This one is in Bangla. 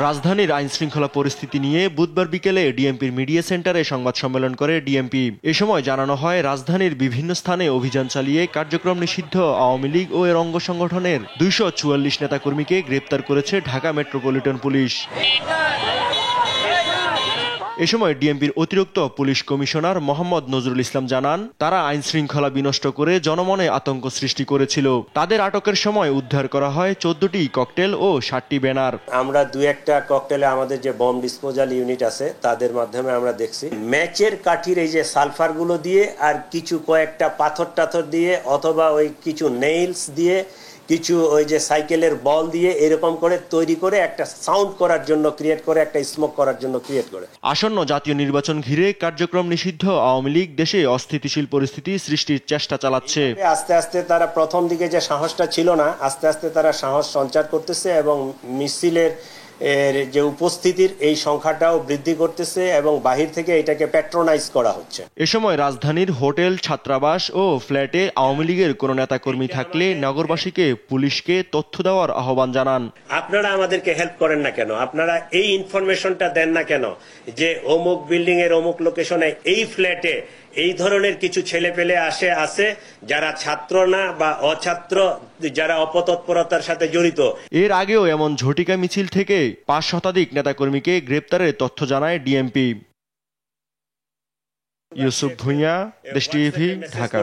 রাজধানীর আইনশৃঙ্খলা পরিস্থিতি নিয়ে বুধবার বিকেলে ডিএমপির মিডিয়া সেন্টারে সংবাদ সম্মেলন করে ডিএমপি। এ সময় জানানো হয়, রাজধানীর বিভিন্ন স্থানে অভিযান চালিয়ে কার্যক্রম নিষিদ্ধ আওয়ামী লীগ ও এর অঙ্গ সংগঠনের 244 নেতাকর্মীকে গ্রেপ্তার করেছে ঢাকা মেট্রোপলিটন পুলিশ। এ সময় ডিএমপির অতিরিক্ত পুলিশ কমিশনার মোহাম্মদ নজরুল ইসলাম জানান, তারা আইন শৃঙ্খলা বিনষ্ট করে জনমনে আতঙ্ক সৃষ্টি করেছিল। তাদের আটকের সময় উদ্ধার করা হয় 14টি ককটেল ও 60টি ব্যানার। আমরা একটা ককটেলে আমাদের যে বম ডিসপোজাল ইউনিট আছে তাদের মাধ্যমে আমরা দেখছি ম্যাচের কাঠির এই যে সালফার গুলো দিয়ে আর কিছু কয়েকটা পাথর দিয়ে অথবা ওই কিছু নেইলস দিয়ে কিছু ওই যে সাইকেলের বল দিয়ে এরকম করে তৈরি করে একটা সাউন্ড করার জন্য ক্রিয়েট করে, একটা স্মোক করার জন্য ক্রিয়েট করে। আসন্ন জাতীয় নির্বাচন ঘিরে কার্যক্রম নিষিদ্ধ আওয়ামী লীগ দেশে অস্থিতিশীল পরিস্থিতি সৃষ্টির চেষ্টা চালাচ্ছে। আস্তে আস্তে তারা প্রথম দিকে যে সাহসটা ছিল না, আস্তে আস্তে তারা সাহস সঞ্চার করতেছে এবং মিছিলের যে উপস্থিতির এই সংখ্যাটাও বৃদ্ধি করতেছে এবং বাহির থেকে এটাকে প্যাট্রোনাইজ করা হচ্ছে। এ সময় রাজধানীর হোটেল, ছাত্রাবাস ও ফ্ল্যাটে আওয়ামী লীগের কোনো নেতাকর্মী থাকলে নগরবাসীকে পুলিশকে তথ্য দেওয়ার আহ্বান জানান। আপনারা আমাদেরকে হেল্প করেন না কেন? আপনারা এই ইনফরমেশনটা দেন না কেন যে অমুক বিল্ডিং এর অমুক লোকেশনে এই ফ্ল্যাটে এই ধরনের কিছু ছেলে পেলে আছে যারা ছাত্র না বা অছাত্র, যারা অপতৎপরতার সাথে জড়িত। এর আগেও এমন ঝটিকা মিছিল থেকে 5 শতাধিক নেতাকর্মীকে গ্রেপ্তারের তথ্য জানায় ডিএমপি। ইউসুফ ভুঁইয়া, দেশ টিভি, ঢাকা।